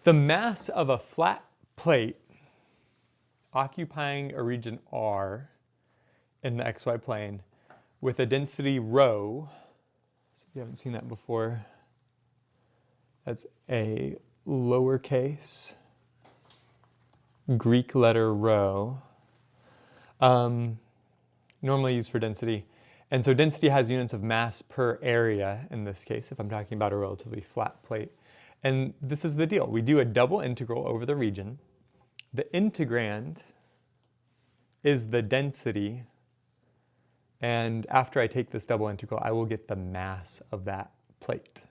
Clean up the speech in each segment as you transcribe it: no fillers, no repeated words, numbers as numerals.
The mass of a flat plate occupying a region R in the xy plane with a density rho, so if you haven't seen that before, that's a lowercase Greek letter rho, normally used for density. And so density has units of mass per area in this case, if I'm talking about a relatively flat plate. And this is the deal. We do a double integral over the region. The integrand is the density. And after I take this double integral, I will get the mass of that plate.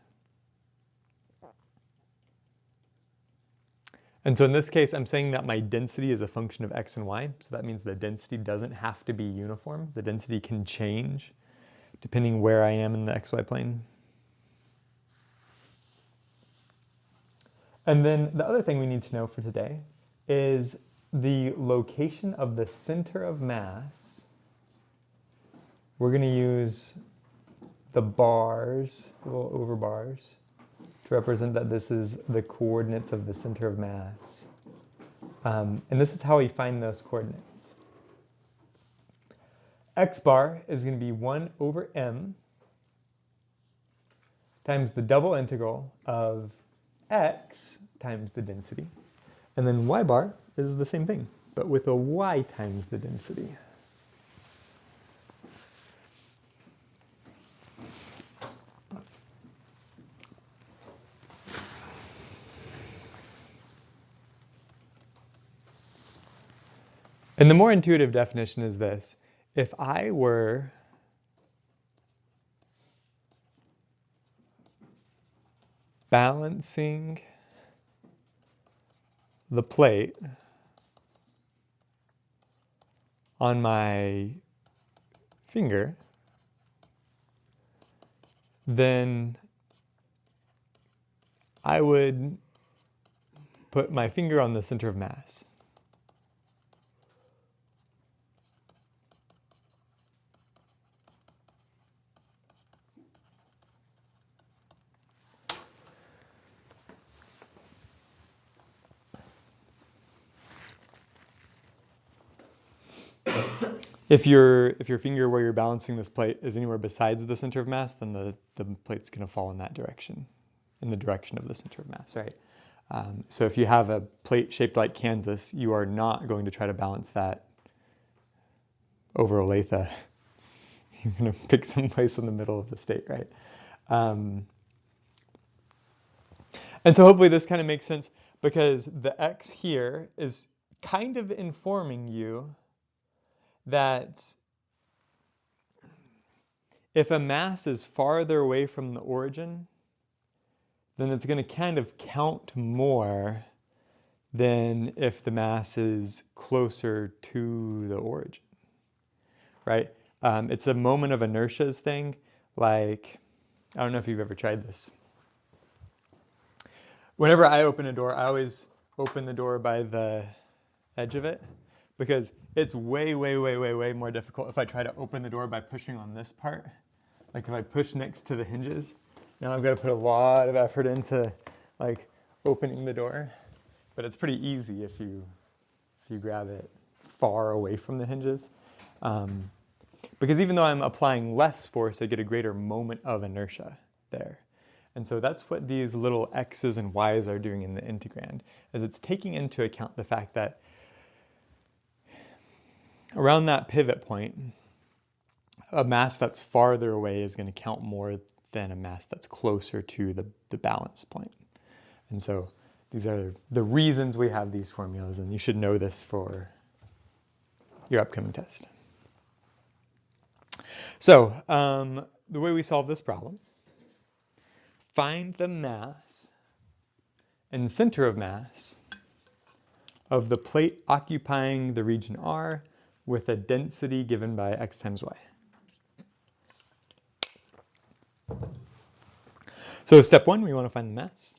And so in this case, I'm saying that my density is a function of x and y. So that means the density doesn't have to be uniform. The density can change depending where I am in the xy plane. And then the other thing we need to know for today is the location of the center of mass. We're going to use the bars, the little over bars, to represent that this is the coordinates of the center of mass. And this is how we find those coordinates. X bar is going to be 1 over m times the double integral of x times the density. And then y bar is the same thing, but with a y times the density. And the more intuitive definition is this. If I were balancing the plate on my finger, then I would put my finger on the center of mass. If your finger where you're balancing this plate is anywhere besides the center of mass, then the plate's going to fall in that direction, in the direction of the center of mass, right? So if you have a plate shaped like Kansas, you are not going to try to balance that over Olathe. You're going to pick some place in the middle of the state, right? And so hopefully this kind of makes sense, because the x here is kind of informing you that if a mass is farther away from the origin, then it's going to kind of count more than if the mass is closer to the origin, right? It's a moment of inertias thing. Like, I don't know if you've ever tried this. Whenever I open a door, I always open the door by the edge of it, because it's way, way, way, way, way more difficult if I try to open the door by pushing on this part. Like if I push next to the hinges, now I've got to put a lot of effort into like opening the door. But it's pretty easy if you grab it far away from the hinges. Because even though I'm applying less force, I get a greater moment of inertia there. And so that's what these little x's and y's are doing in the integrand, is it's taking into account the fact that around that pivot point, a mass that's farther away is going to count more than a mass that's closer to the balance point. And so these are the reasons we have these formulas, and you should know this for your upcoming test. So the way we solve this problem, find the mass and center of mass of the plate occupying the region R with a density given by x times y. So step one, we want to find the mass.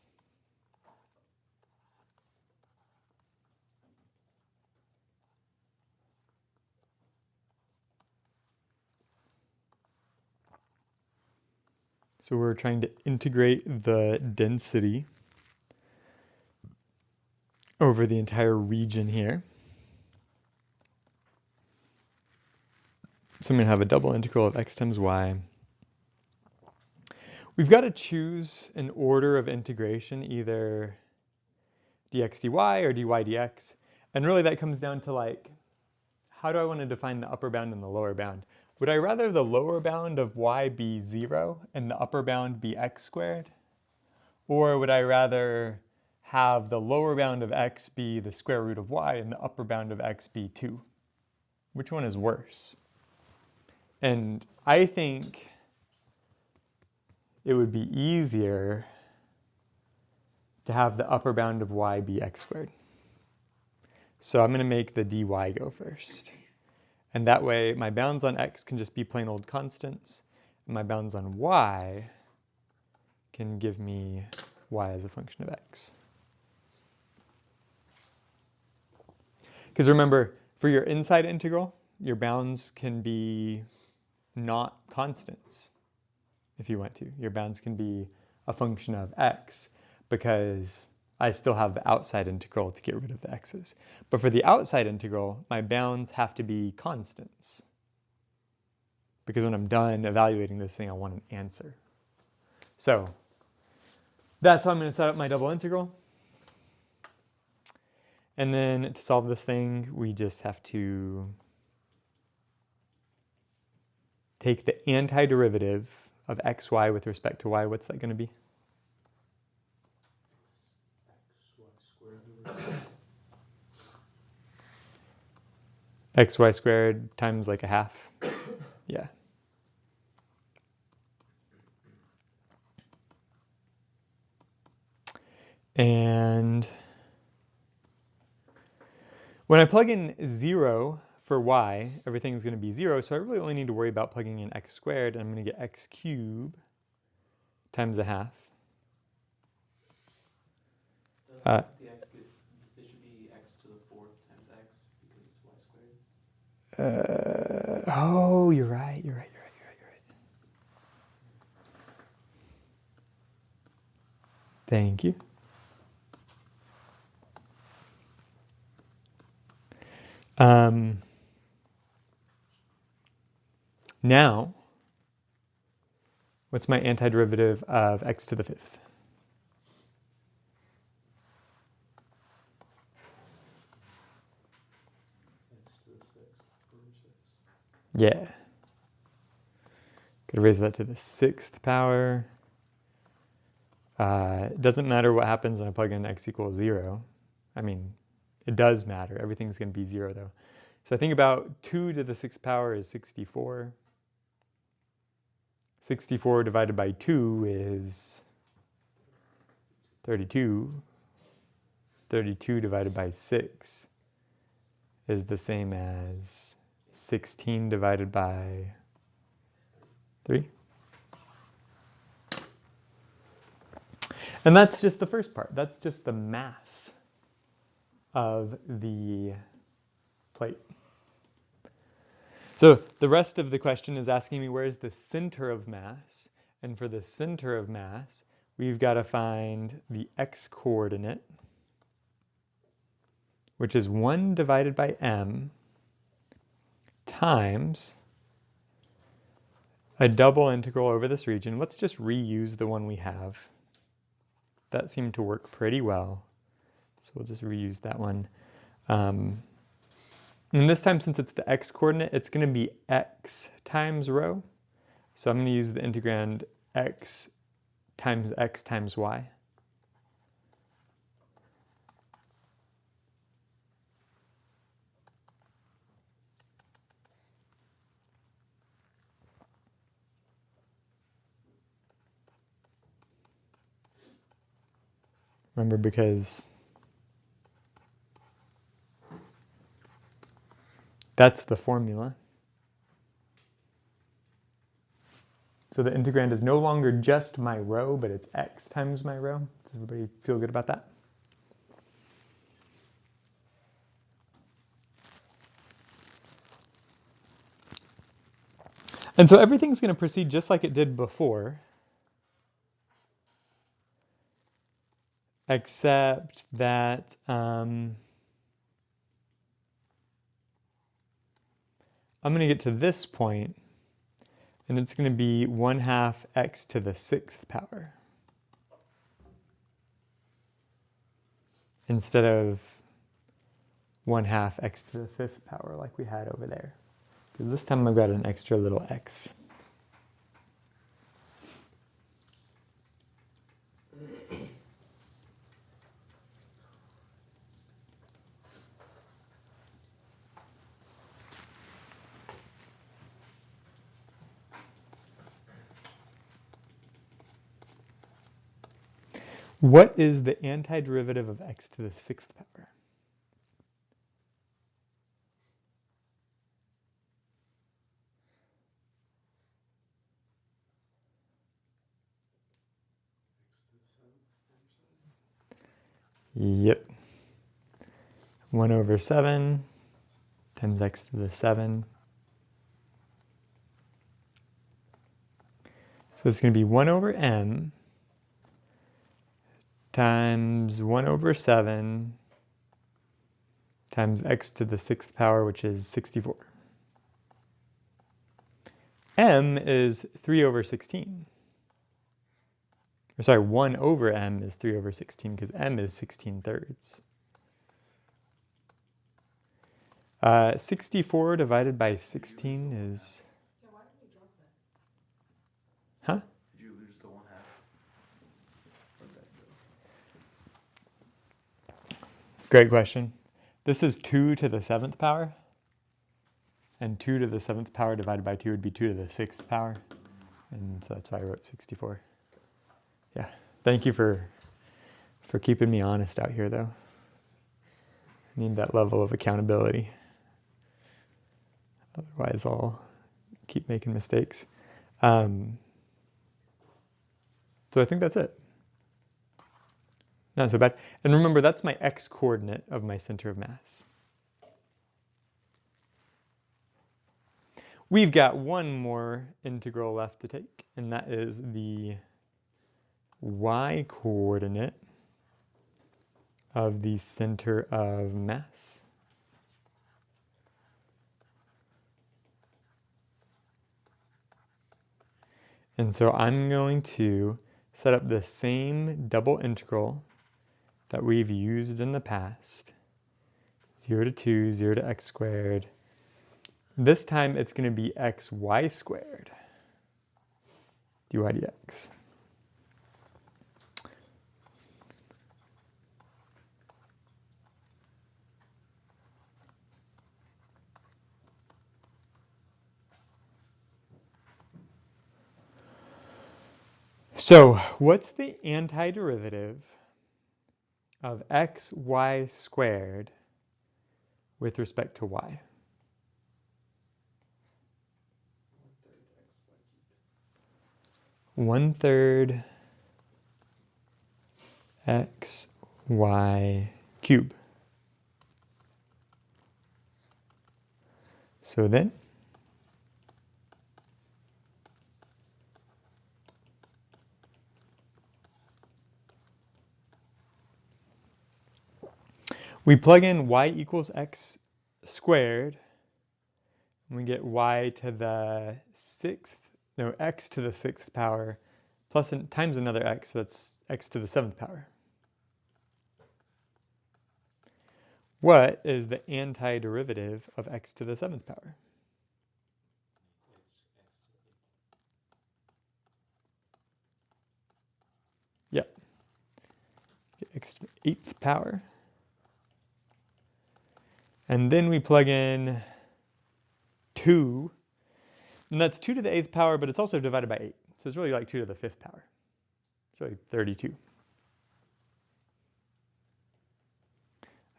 So we're trying to integrate the density over the entire region here. So I'm going to have a double integral of x times y. We've got to choose an order of integration, either dx dy or dy dx. And really that comes down to like, how do I want to define the upper bound and the lower bound? Would I rather the lower bound of y be 0 and the upper bound be x squared? Or would I rather have the lower bound of x be the square root of y and the upper bound of x be 2? Which one is worse? And I think it would be easier to have the upper bound of y be x squared. So I'm going to make the dy go first. And that way my bounds on x can just be plain old constants, and my bounds on y can give me y as a function of x. Because remember, for your inside integral, your bounds can be not constants if you want to. Your bounds can be a function of x because I still have the outside integral to get rid of the x's. But for the outside integral, my bounds have to be constants. Because when I'm done evaluating this thing, I want an answer. So that's how I'm going to set up my double integral. And then to solve this thing, we just have to take the antiderivative of xy with respect to y. What's that going to be? Xy squared times like a half. Yeah. And when I plug in 0 for y, everything's going to be 0, so I really only need to worry about plugging in x squared, and I'm going to get x cubed times a half. The x gives, it should be x to the 4th times x because it's y squared. Oh, you're right. Thank you. Now, what's my antiderivative of x to the 5th? X to the 6th over 6. Yeah. Could raise that to the 6th power. It doesn't matter what happens when I plug in x equals 0. I mean, it does matter. Everything's going to be 0 though. So I think about 2 to the 6th power is 64. 64 divided by 2 is 32. 32 divided by 6 is the same as 16 divided by 3. And that's just the first part. That's just the mass of the plate. So the rest of the question is asking me where's the center of mass. And for the center of mass, we've got to find the x-coordinate, which is 1 divided by m times a double integral over this region. Let's just reuse the one we have. That seemed to work pretty well. So we'll just reuse that one. And this time, since it's the x-coordinate, it's going to be x times rho. So I'm going to use the integrand x times y. Remember, because that's the formula. So the integrand is no longer just my rho, but it's x times my rho. Does everybody feel good about that? And so everything's going to proceed just like it did before. except that I'm going to get to this point, and it's going to be 1/2 x to the 6th power instead of 1/2 x to the 5th power like we had over there. Because this time I've got an extra little x. What is the antiderivative of x to the 6th power? Yep. 1/7 times x to the 7. So it's going to be 1/m times 1/7 times x to the 6th power, which is 64. M is 3/16. Or sorry, 1/m is 3/16 because m is 16/3. 64 divided by 16 is... Yeah, why did we drop that? Huh? Did you lose the 1/2? Where'd that go? Great question. This is 2 to the 7th power. And 2 to the 7th power divided by 2 would be 2 to the 6th power. And so that's why I wrote 64. Yeah. Thank you for keeping me honest out here, though. I need that level of accountability. Otherwise, I'll keep making mistakes. So I think that's it. Not so bad. And remember, that's my x coordinate of my center of mass. We've got one more integral left to take, and that is the y coordinate of the center of mass. And so I'm going to set up the same double integral that we've used in the past. 0 to 2, 0 to x squared. This time it's going to be xy squared dy dx. So what's the antiderivative of xy squared with respect to y? 1/3 xy cubed. So then we plug in y equals x squared, and we get y to the 6th, no, x to the 6th power plus times another x, so that's x to the 7th power. What is the antiderivative of x to the 7th power? Yep. X to the 8th power. And then we plug in 2, and that's 2 to the 8th power, but it's also divided by 8. So it's really like 2 to the 5th power. It's really 32.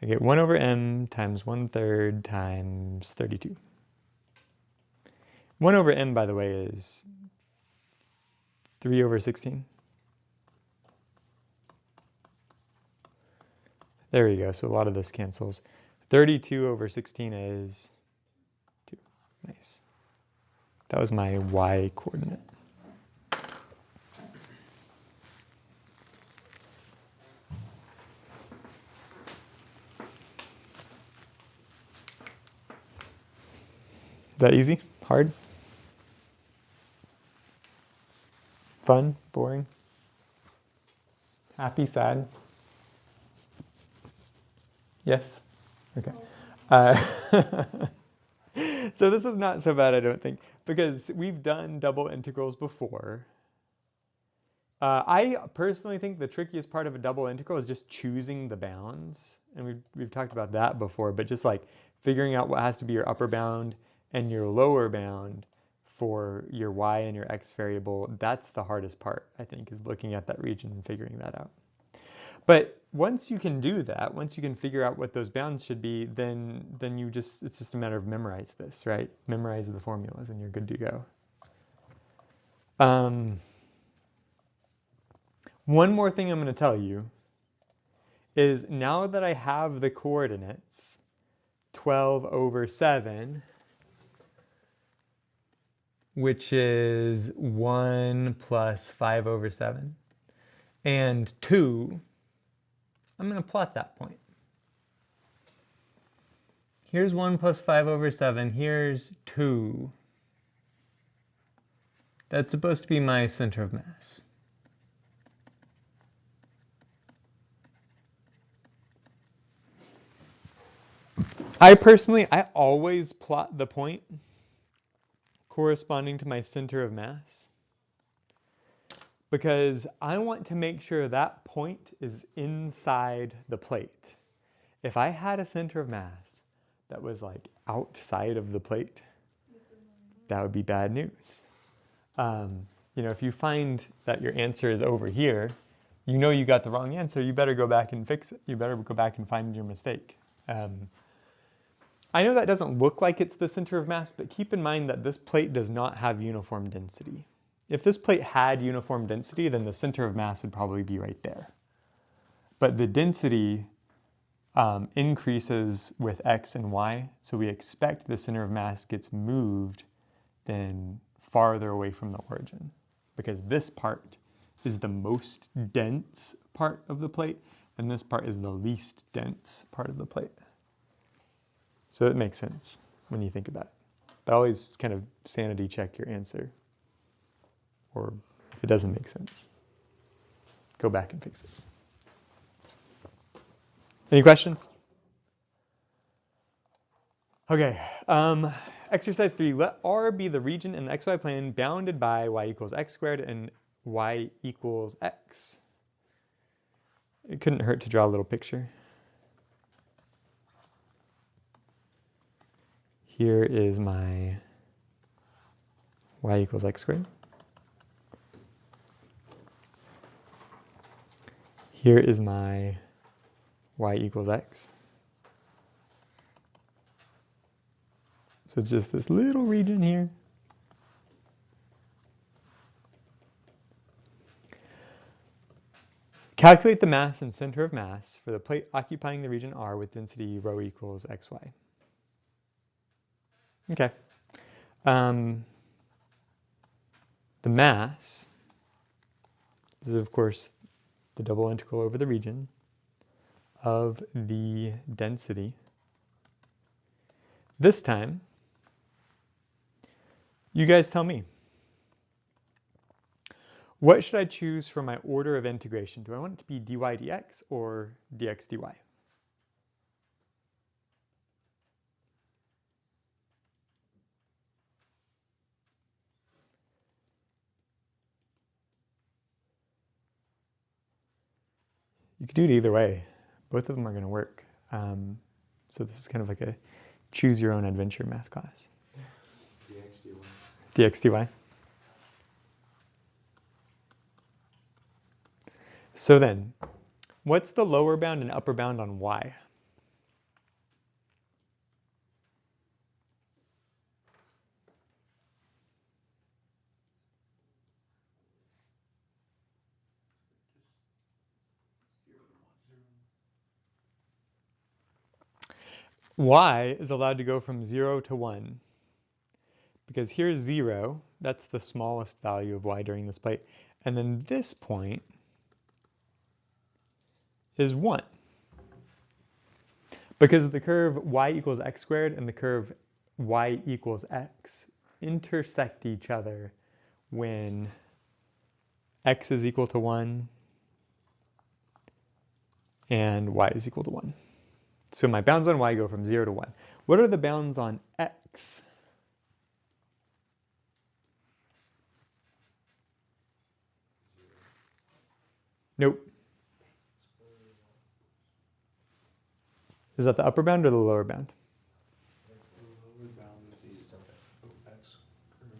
I get 1/m times 1/3 times 32. 1/m, by the way, is 3/16. There we go. So a lot of this cancels. 32/16 is 2. Nice. That was my y coordinate. that easy? Hard? Fun? Boring? Happy? Sad? Yes? Okay. So this is not so bad, I don't think, because we've done double integrals before. I personally think the trickiest part of a double integral is just choosing the bounds. And we've talked about that before, but just like figuring out what has to be your upper bound and your lower bound for your y and your x variable, that's the hardest part, I think, is looking at that region and figuring that out. But once you can do that, once you can figure out what those bounds should be, then it's just a matter of memorize this, right? Memorize the formulas and you're good to go. One more thing I'm going to tell you is now that I have the coordinates 12 over 7, which is 1 plus 5 over 7, and 2, I'm going to plot that point. Here's 1 plus 5 over 7. Here's 2. That's supposed to be my center of mass. I always plot the point corresponding to my center of mass because I want to make sure that point is inside the plate. If I had a center of mass that was like outside of the plate, that would be bad news. If you find that your answer is over here, you know you got the wrong answer, you better go back and fix it. You better go back and find your mistake. I know that doesn't look like it's the center of mass, but keep in mind that this plate does not have uniform density. If this plate had uniform density, then the center of mass would probably be right there. But the density increases with x and y, so we expect the center of mass gets moved then farther away from the origin, because this part is the most dense part of the plate, and this part is the least dense part of the plate. So it makes sense when you think about it. But always kind of sanity check your answer. Or if it doesn't make sense, go back and fix it. Any questions? Okay. Exercise 3. Let R be the region in the xy plane bounded by y equals x squared and y equals x. It couldn't hurt to draw a little picture. Here is my y equals x squared. Here is my y equals x. So it's just this little region here. Calculate the mass and center of mass for the plate occupying the region R with density rho equals xy. Okay. The mass is, of course, the double integral over the region of the density. This time, you guys tell me. What should I choose for my order of integration? Do I want it to be dy dx or dx dy? You could do it either way. Both of them are going to work. So this is kind of like a choose your own adventure math class. dx dy. Dx dy. So then, what's the lower bound and upper bound on y? Y is allowed to go from 0 to 1 because here's 0, that's the smallest value of y during this plate, and then this point is 1 because of the curve y equals x squared and the curve y equals x intersect each other when x is equal to 1 and y is equal to 1. So my bounds on y go from 0 to 1. What are the bounds on x? Nope. Is that the upper bound or the lower bound? Lower bound of the x curve.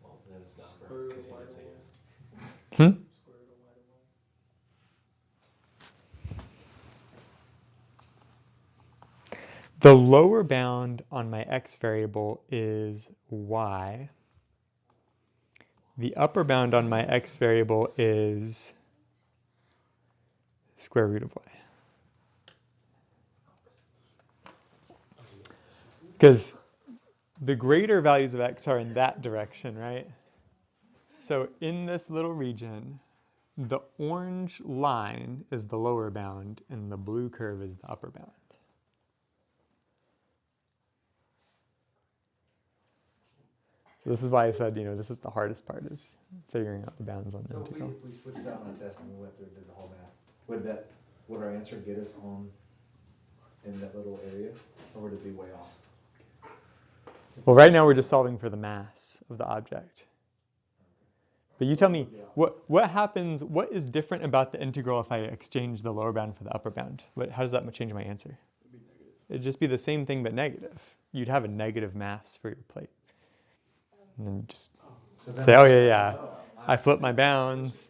Well, then it's the upper. Square root of 'cause you y did to say 1. Hmm? Square root of y to 1. The lower bound on my x variable is y. The upper bound on my x variable is square root of y. Because the greater values of x are in that direction, right? So in this little region, the orange line is the lower bound and the blue curve is the upper bound. This is why I said, this is the hardest part, is figuring out the bounds on the So integral. if we switched out on a test and we went through and did the whole math, would our answer get us in that little area, or would it be way off? Well, right now we're just solving for the mass of the object. But you tell me, what happens, what is different about the integral if I exchange the lower bound for the upper bound? How does that change my answer? It'd just be the same thing but negative. You'd have a negative mass for your plate. And then you just say, oh yeah, I flip my bounds,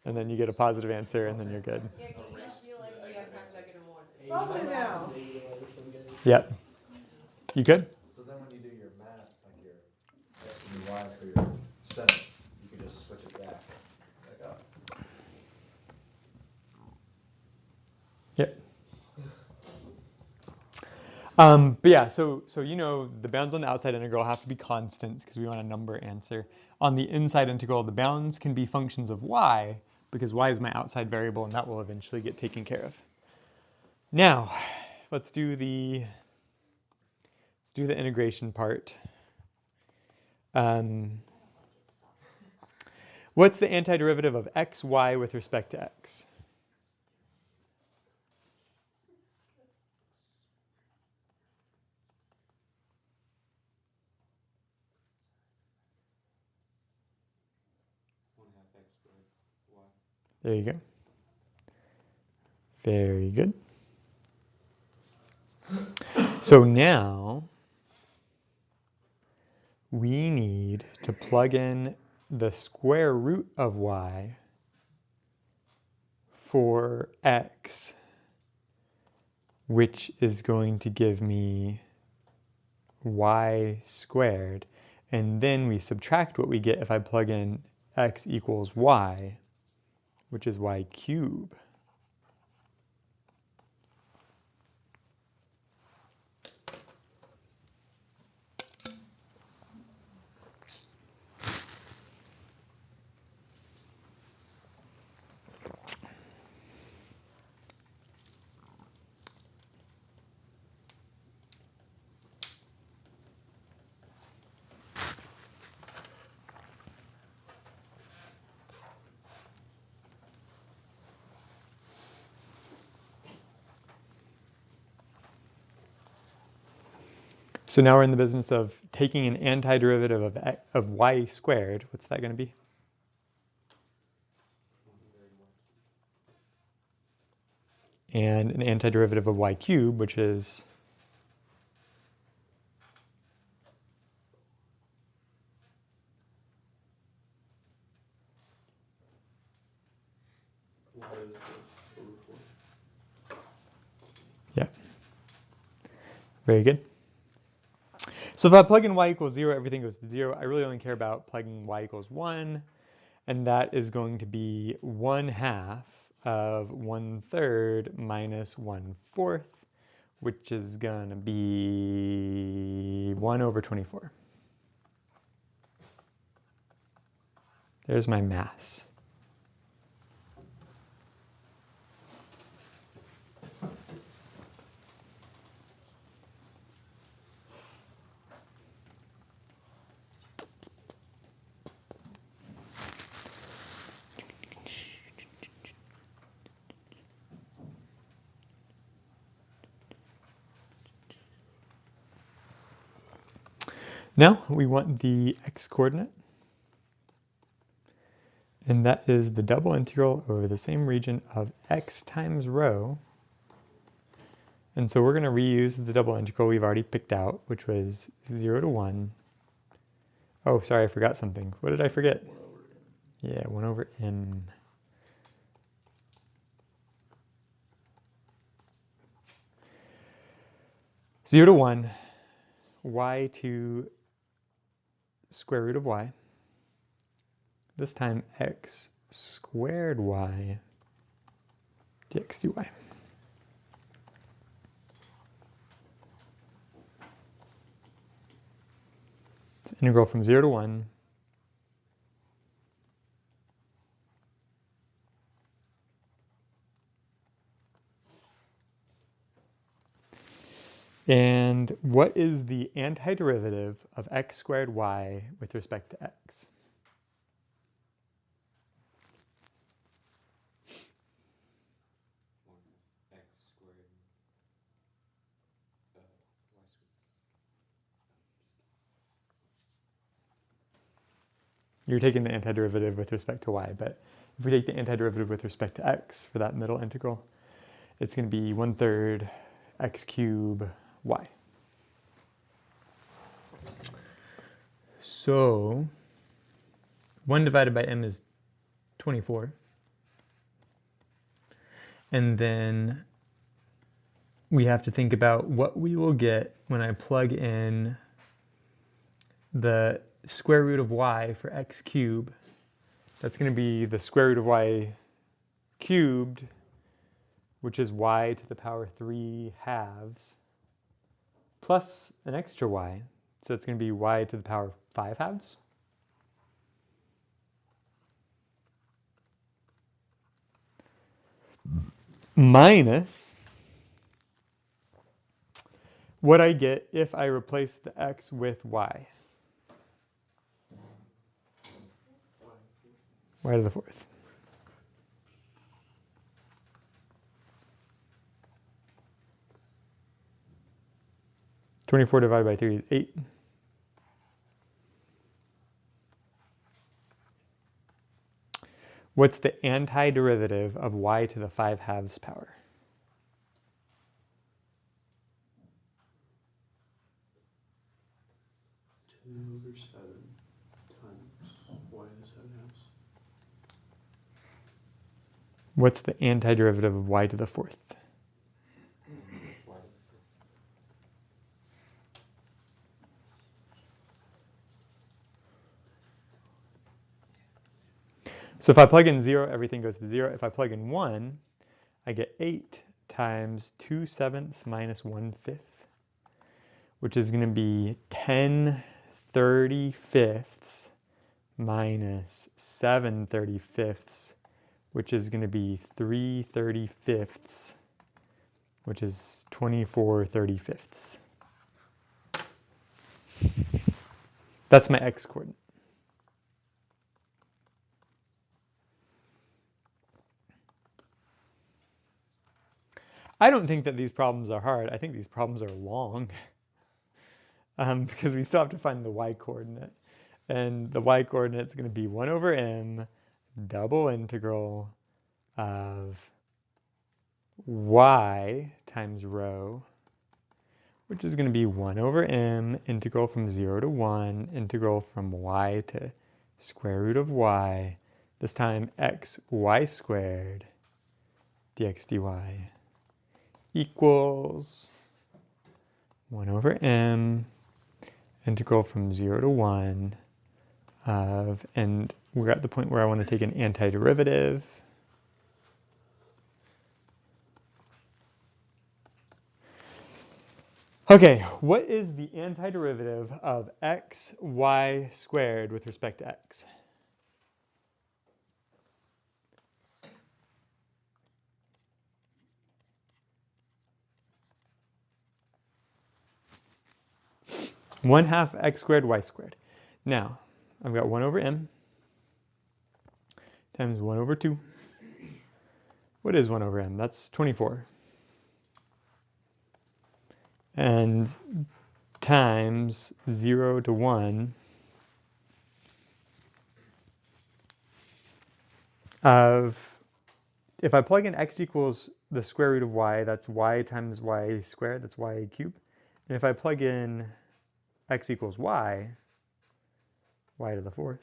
and then you get a positive answer, and then you're good. Yeah, you just feel like we have times negative 1. Hey, Positive my mass now. is negative on this one, guys. Yep. You good? So then when you do your math, like your x and y for your center, you could just switch it back. Like, oh. Yep. But yeah, so the bounds on the outside integral have to be constants because we want a number answer. On the inside integral, the bounds can be functions of y because y is my outside variable and that will eventually get taken care of. Now, let's do the integration part. What's the antiderivative of x, y with respect to x? There you go. Very good. So now we need to plug in the square root of y for x, which is going to give me y squared. And then we subtract what we get if I plug in x equals y, which is y cubed. So now we're in the business of taking an antiderivative of y squared. What's that going to be? And an antiderivative of y cubed, which is yeah. Very good. So if I plug in y equals 0, everything goes to 0. I really only care about plugging y equals 1, and that is going to be 1/2 of 1/3 minus 1/4, which is going to be 1/24. There's my mass. Now we want the x coordinate, and that is the double integral over the same region of x times rho. And so we're going to reuse the double integral we've already picked out, which was 0 to 1. Oh, sorry, I forgot something. What did I forget? 1 over m. Yeah, 1 over m. Zero to 1, y to square root of y. This time x squared y dx dy. It's integral from 0 to 1. And what is the antiderivative of x squared y with respect to x? X squared. Y squared. You're taking the antiderivative with respect to y, but if we take the antiderivative with respect to x for that middle integral, it's going to be 1/3 x cubed y. So 1 divided by m is 24. And then we have to think about what we will get when I plug in the square root of y for x cubed. That's going to be the square root of y cubed, which is y to the power 3/2, plus an extra y. So it's going to be y to the power 5/2. Minus what I get if I replace the x with y. Y to the 4th. (24 divided by 3 is 8. What's the antiderivative of y to the 5/2 power? Two over 7 times y to the 7/2. What's the antiderivative of y to the 4th? So if I plug in 0, everything goes to 0. If I plug in 1, I get 8 times 2/7 minus 1/5, which is going to be 10/35 minus 7/35, which is going to be 3/35, which is 24/35. That's my x coordinate. I don't think that these problems are hard. I think these problems are long because we still have to find the y coordinate. And the y coordinate is going to be 1 over m double integral of y times rho, which is going to be 1 over m integral from 0 to 1 integral from y to square root of y, this time x y squared dx dy equals 1 over m integral from 0 to 1 of, and we're at the point where I want to take an antiderivative. Okay, what is the antiderivative of x y squared with respect to x? One half x squared y squared. Now, I've got 1 over m times 1 over 2. What is 1 over m? That's 24. And times 0 to 1 of, if I plug in x equals the square root of y, that's y times y squared, that's y cubed. And if I plug in x equals y to the fourth,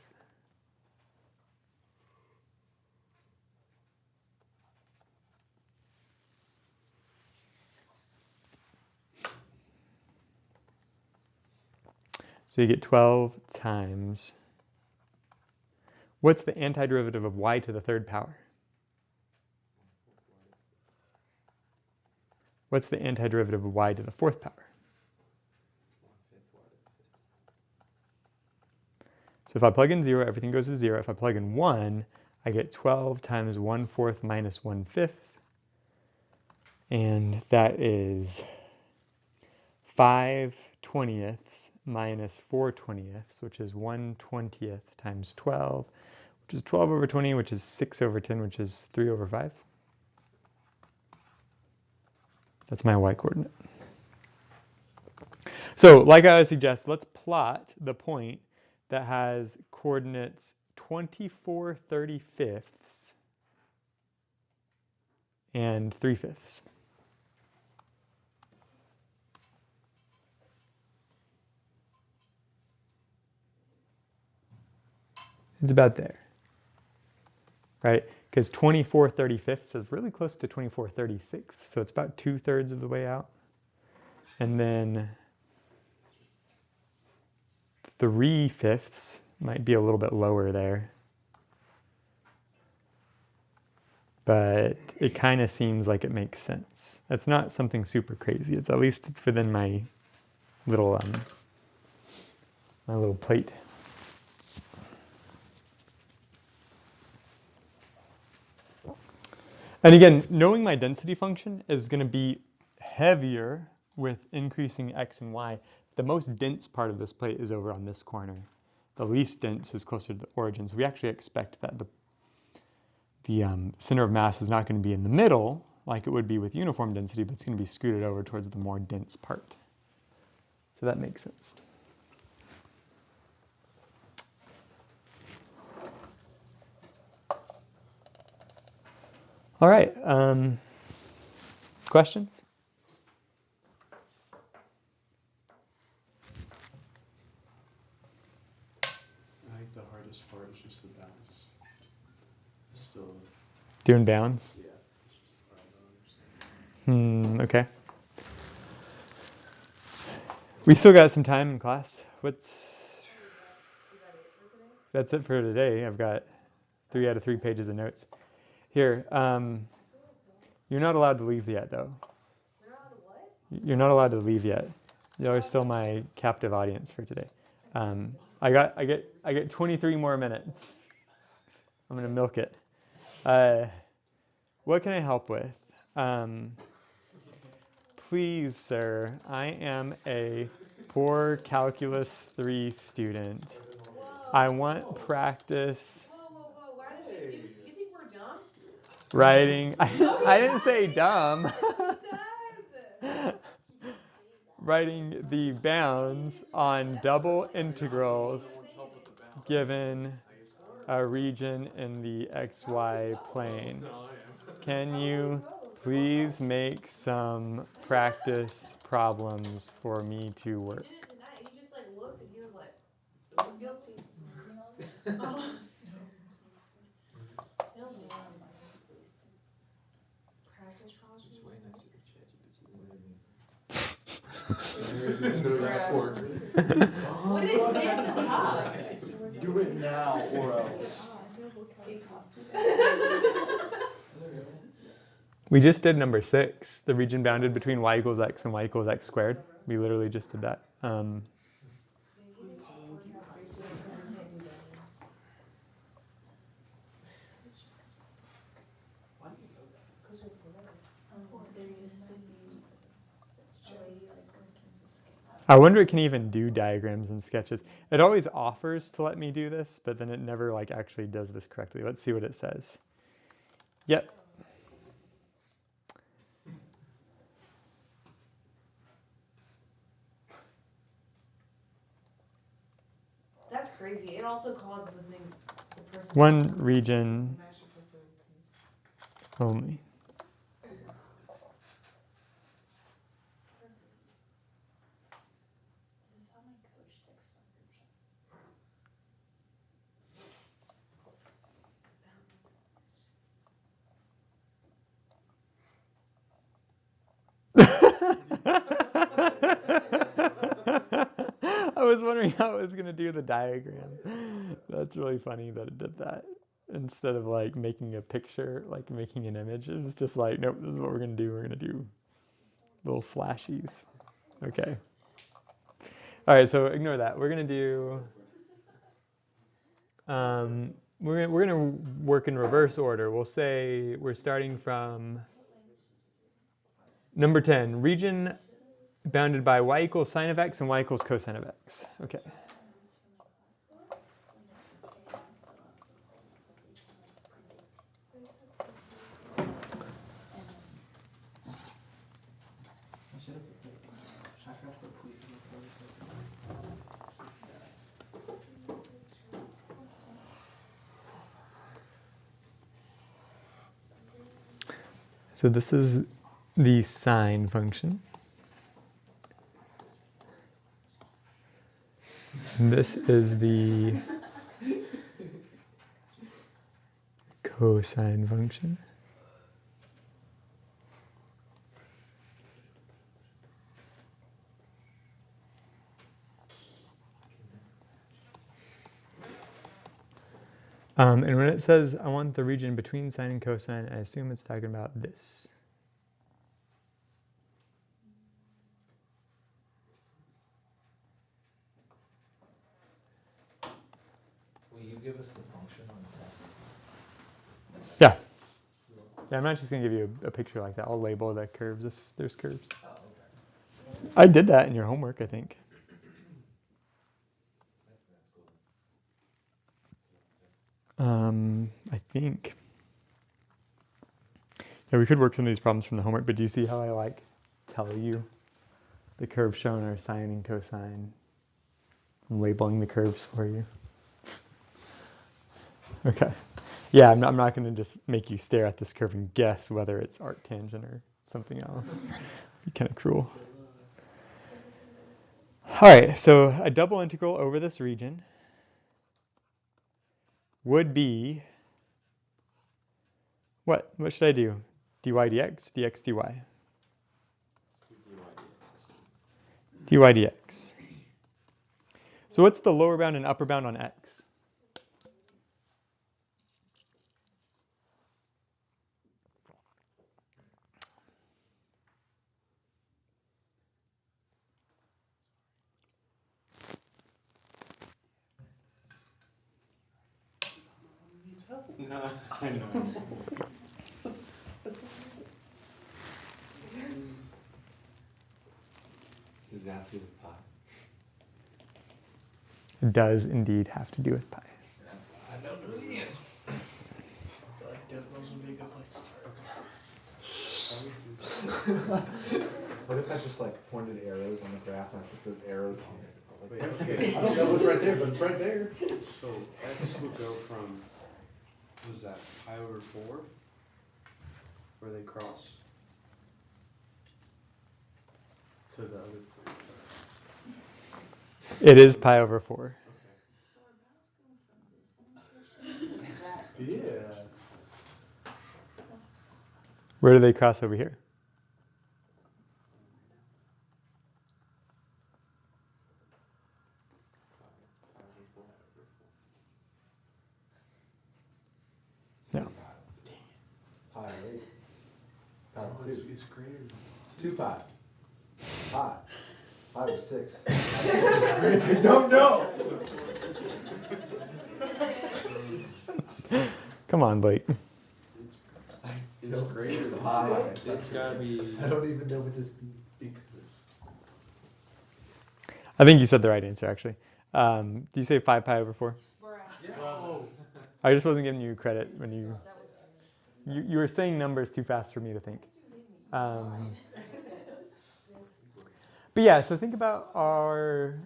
so you get 12 times, what's the antiderivative of y to the third power? What's the antiderivative of y to the fourth power? 1/5 y to the 5th. So if I plug in 0, everything goes to 0. If I plug in 1, I get 12 times 1/4 minus 1/5. And that is 5/20 minus 4/20, which is 1/20 times 12, which is 12 over 20, which is 6 over 10, which is 3 over 5. That's my y coordinate. So like I suggest, let's plot the point that has coordinates 24/35 and 3/5. It's about there, right? Because 24/35 is really close to 24/36, so it's about 2/3 of the way out. And then 3/5 might be a little bit lower there. But it kind of seems like it makes sense. It's not something super crazy. It's at least it's within my little plate. And again, knowing my density function is going to be heavier with increasing x and y. The most dense part of this plate is over on this corner. The least dense is closer to the origin. So we actually expect that the center of mass is not going to be in the middle like it would be with uniform density, but it's going to be scooted over towards the more dense part. So that makes sense. All right. Questions? I think the hardest part is just the balance. Still, Doing bounds? yeah, it's just the part I don't understand. Okay. We still got some time in class. That's it for today. I've got 3 out of 3 pages of notes. Here, you're not allowed to leave yet, though. We're allowed to what? You're not allowed to leave yet. You're still my captive audience for today. I get 23 more minutes. I'm gonna milk it. What can I help with? Please, sir, I am a poor Calculus 3 student. Whoa. I want practice Whoa. Why did you think we're dumb? writing. I didn't say dumb. Does. Writing the bounds on double integrals given a region in the xy plane. Can you please make some practice problems for me to work? He did it tonight. He just like looked and he was like, so guilty. Oh. Practice problems. It's way nicer to ChatGPT than me. What did it say at the top? Do it now or else. We just did number 6, the region bounded between y equals x and y equals x squared. We literally just did that. I wonder it can even do diagrams and sketches. It always offers to let me do this, but then it never like actually does this correctly. Let's see what it says. Yep. can also call the thing the person. One region Master preferred piece. only. This is how my coach texts on group chat. I was wondering how it was going to do the diagram. That's really funny that it did that. Instead of like making a picture, like making an image, it was just like, nope, this is what we're going to do. We're going to do little slashies. Okay. All right, so ignore that. We're going to do, we're gonna work in reverse order. We'll say we're starting from number 10, region bounded by y equals sine of x and y equals cosine of x. Okay. So this is the sine function. And this is the cosine function. And when it says I want the region between sine and cosine, I assume it's talking about this. Will you give us the function on the test? Yeah. Yeah, I'm not just going to give you a picture like that. I'll label the curves if there's curves. Oh, okay. I did that in your homework, I think. That's cool. I think. Yeah, we could work some of these problems from the homework, but do you see how I like tell you the curves shown are sine and cosine? I'm labeling the curves for you. Okay. Yeah, I'm not going to just make you stare at this curve and guess whether it's arctangent or something else. Be kind of cruel. All right, so a double integral over this region would be, what? What should I do? dy dx, dx dy. Dy dx. So what's the lower bound and upper bound on x? No, I know. Does that have to do with pi? It does indeed have to do with pi. That's why I don't know the answer. I feel like Death Knows would be a good place to start. What if I just like pointed arrows on the graph and I put those arrows on it? Wait, Like, okay. I don't know what's right there, but it's right there. So x would go from, what was that, pi over 4? Where they cross? To the other point. It is pi over 4. Okay. So our bounds go from this intersection to that. Yeah. Where do they cross over here? No. Pi 8. Pi Oh, 2. it's greater than 2 pi. Pi. Pi over 6. I don't know. Come on, Blake. It's greater than Pi. It's gotta be. I don't even know what this means. I think you said the right answer, actually. Do you say 5 pi over 4? Oh. I just wasn't giving you credit when you were saying numbers too fast for me to think. But yeah, so think about our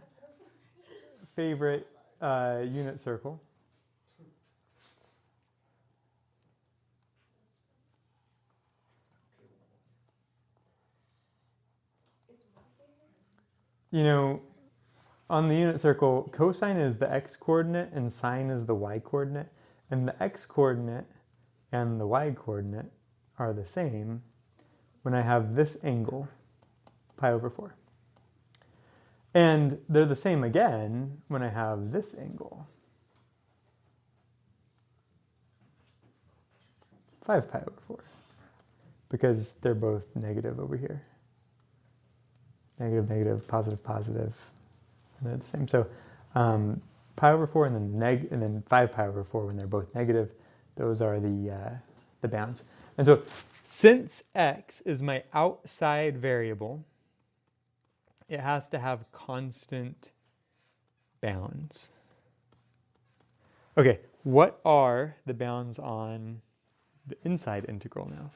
favorite unit circle. You know, on the unit circle, cosine is the x-coordinate and sine is the y-coordinate. And the x-coordinate and the y-coordinate are the same when I have this angle, pi over 4. And they're the same again when I have this angle, 5 pi over 4, because they're both negative over here. Negative, negative, positive, positive, and they're the same. So pi over 4 and then 5 pi over 4 when they're both negative, those are the bounds. And so since x is my outside variable, it has to have constant bounds. Okay, what are the bounds on the inside integral now?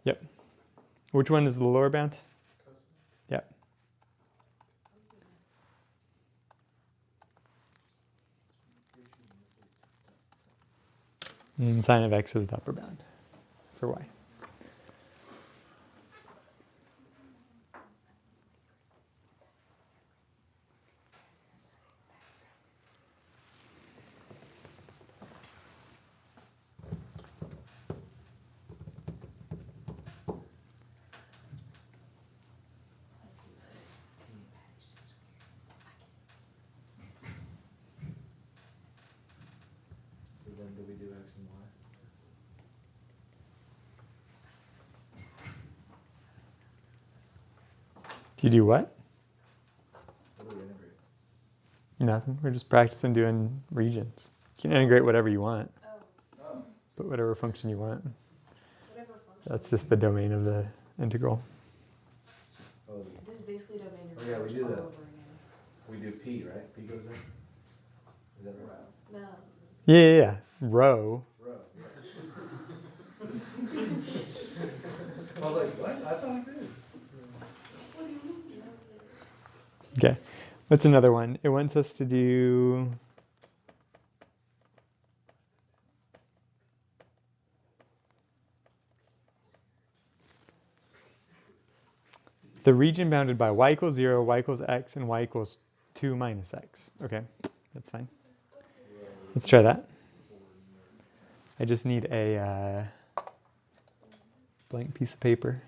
Yep. Which one is the lower bound? Yep. And sine of x is the upper bound for y. So then do we do x and y? Do you do what? What do we integrate? Nothing. We're just practicing doing regions. You can integrate whatever you want. Oh. Put whatever function you want. Whatever function. That's just the domain of the integral. Oh, This is basically domain of Oh, yeah, we do all that. over again. we do p, right? P goes there? Is that right? No. Yeah. Rho. Row, yeah. I was like, what? I thought I did. What do you mean? You have it. Okay. What's another one? It wants us to do. The region bounded by y equals 0, y equals x, and y equals 2 minus x. Okay, that's fine. Let's try that. I just need a blank piece of paper.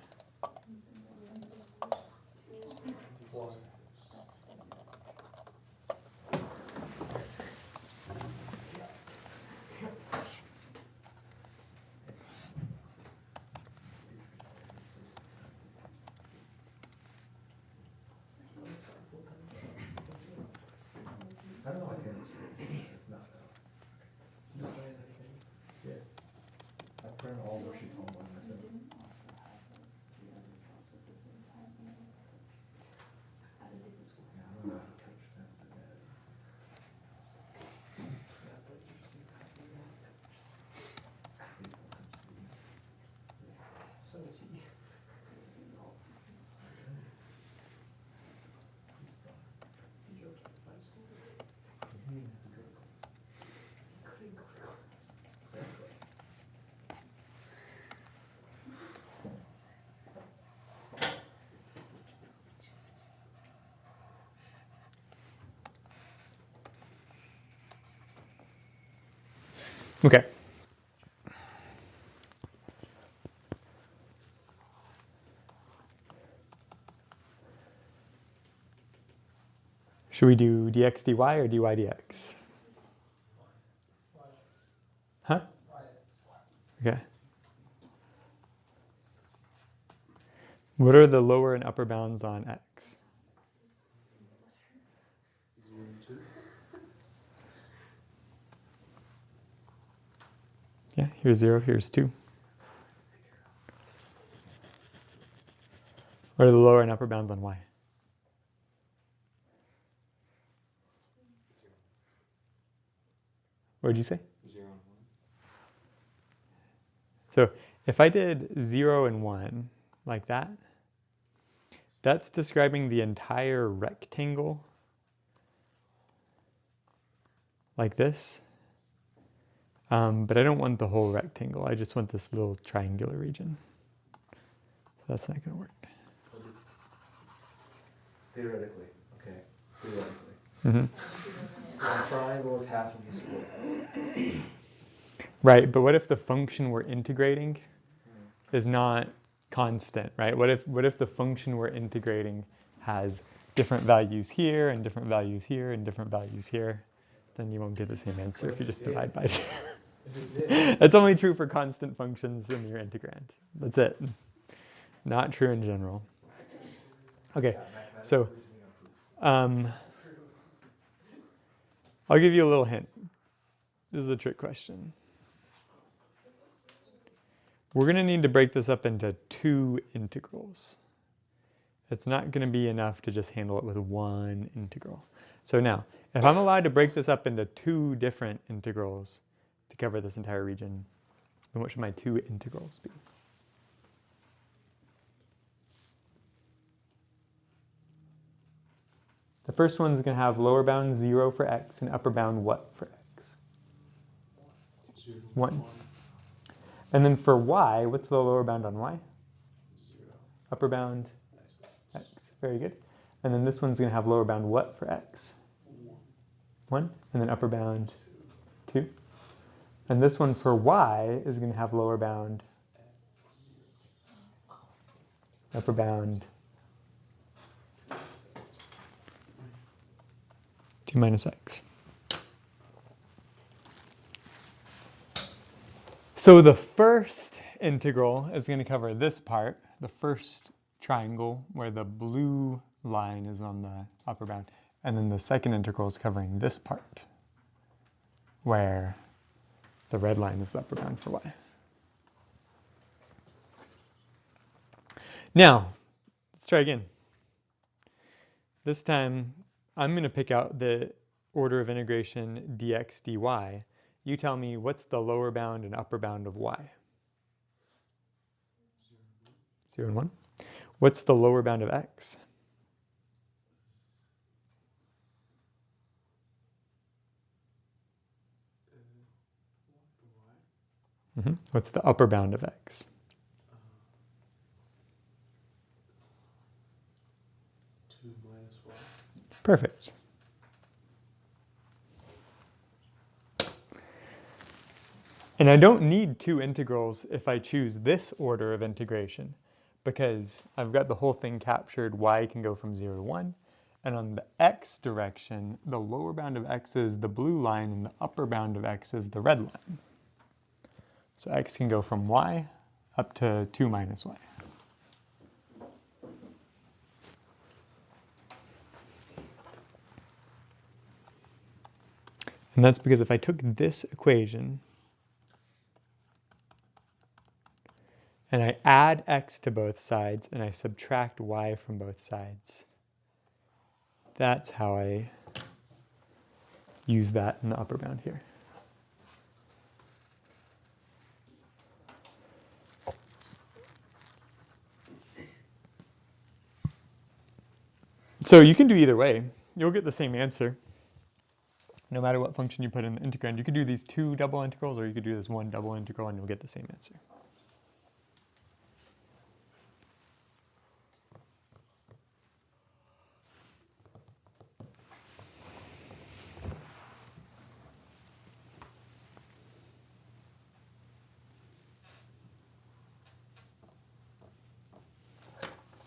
I don't know, I can't. It's not that. Yeah. I print all worksheets online myself. Yeah, I don't know how to coach that as a dad. Baseball coach Steve. So is he. He's all. He's done. He goes to 5 schools a day. He didn't even have to go to class. He couldn't go to class. Exactly. Okay. Should we do dx dy or dy dx? Huh? Okay. What are the lower and upper bounds on x? 0 and 2. Yeah, here's 0, here's 2. What are the lower and upper bounds on y? 0. What did you say? 0 and 1. So If I did 0 and 1 like that, that's describing the entire rectangle like this. But I don't want the whole rectangle. I just want this little triangular region. So that's not going to work. Theoretically, okay. Theoretically. Mm-hmm. So the triangle is half of the square. Right, but what if the function we're integrating is not constant, right? What if the function we're integrating has different values here and different values here and different values here? Then you won't get the same answer if you just divide by 2. That's only true for constant functions in your integrand. That's it. Not true in general. Okay, so I'll give you a little hint. This is a trick question. We're going to need to break this up into 2 integrals. It's not going to be enough to just handle it with 1 integral. So now, if I'm allowed to break this up into 2 different integrals to cover this entire region, then what should my 2 integrals be? The first one's going to have lower bound 0 for x and upper bound what for x? 1. And then for y, what's the lower bound on y? 0. Upper bound x. Very good. And then this one's going to have lower bound what for x? 1. And then upper bound 2. And this one for y is going to have lower bound, upper bound 2 minus x. So the first integral is going to cover this part, the first triangle where the blue line is on the upper bound. And then the second integral is covering this part where the red line is the upper bound for y. Now, let's try again. This time, I'm going to pick out the order of integration dx dy. You tell me what's the lower bound and upper bound of y? 0 and 1. What's the lower bound of x? What's the upper bound of x? 2 minus y. Perfect. And I don't need 2 integrals if I choose this order of integration, because I've got the whole thing captured. Y can go from 0 to 1. And on the x direction, the lower bound of x is the blue line and the upper bound of x is the red line. So x can go from y up to 2 minus y. And that's because if I took this equation and I add x to both sides and I subtract y from both sides, that's how I use that in the upper bound here. So you can do either way. You'll get the same answer no matter what function you put in the integrand. You could do these 2 double integrals, or you could do this 1 double integral, and you'll get the same answer.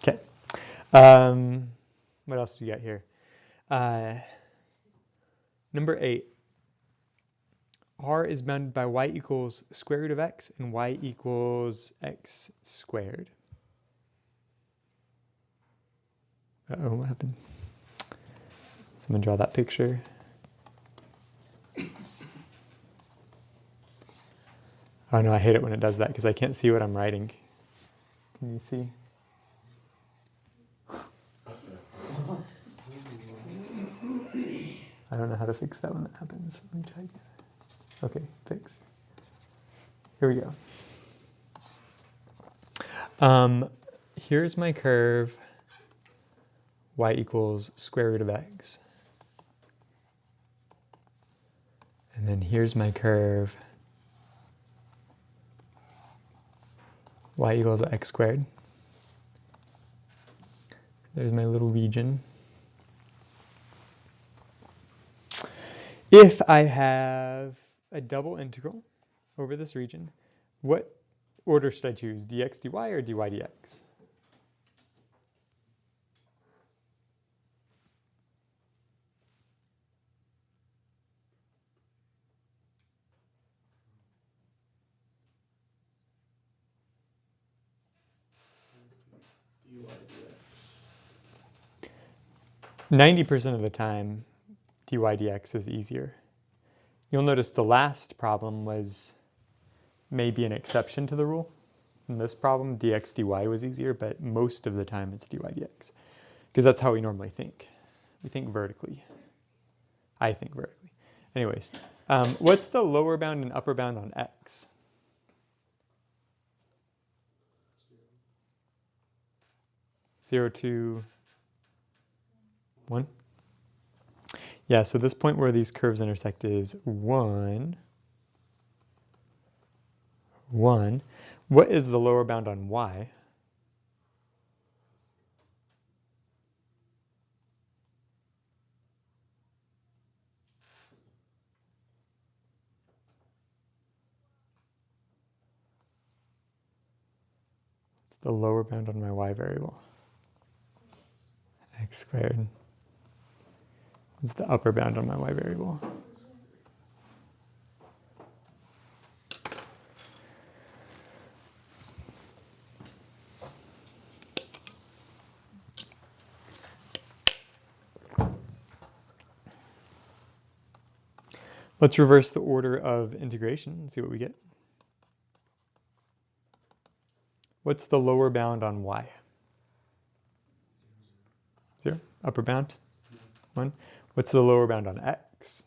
Okay. What else do we got here? Number 8. R is bounded by y equals square root of x and y equals x squared. Uh-oh, what happened? Someone draw that picture. Oh no, I hate it when it does that because I can't see what I'm writing. Can you see? I don't know how to fix that when that happens. Let me try again. Okay, fix. Here we go. Here's my curve, y equals square root of x. And then here's my curve, y equals x squared. There's my little region. If I have a double integral over this region, what order should I choose, dx dy or dy dx? dy dx. 90% of the time, dy dx is easier. You'll notice the last problem was maybe an exception to the rule. In this problem, dx dy was easier, but most of the time it's dy dx. Because that's how we normally think. We think vertically. I think vertically. Anyways, what's the lower bound and upper bound on x? 0 to 1? Yeah, so this point where these curves intersect is 1. 1. What is the lower bound on y? It's the lower bound on my y variable. X squared. It's the upper bound on my y variable. Let's reverse the order of integration and see what we get. What's the lower bound on y? 0. Upper bound? 1. What's the lower bound on x?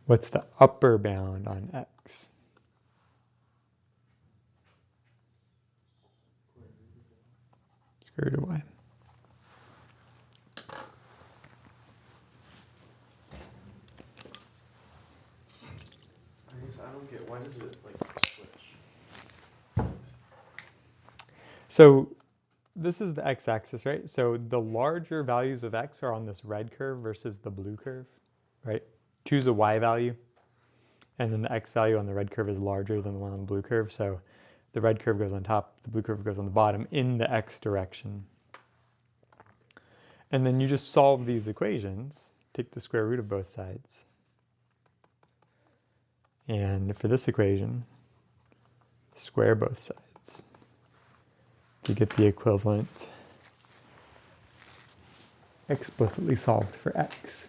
What's the upper bound on x? Square root of y. I guess I don't get, why does it like switch? So this is the x-axis, right? So the larger values of x are on this red curve versus the blue curve, right? Choose a y value, and then the x value on the red curve is larger than the one on the blue curve. So the red curve goes on top, the blue curve goes on the bottom in the x direction. And then you just solve these equations, take the square root of both sides. And for this equation, square both sides to get the equivalent explicitly solved for x.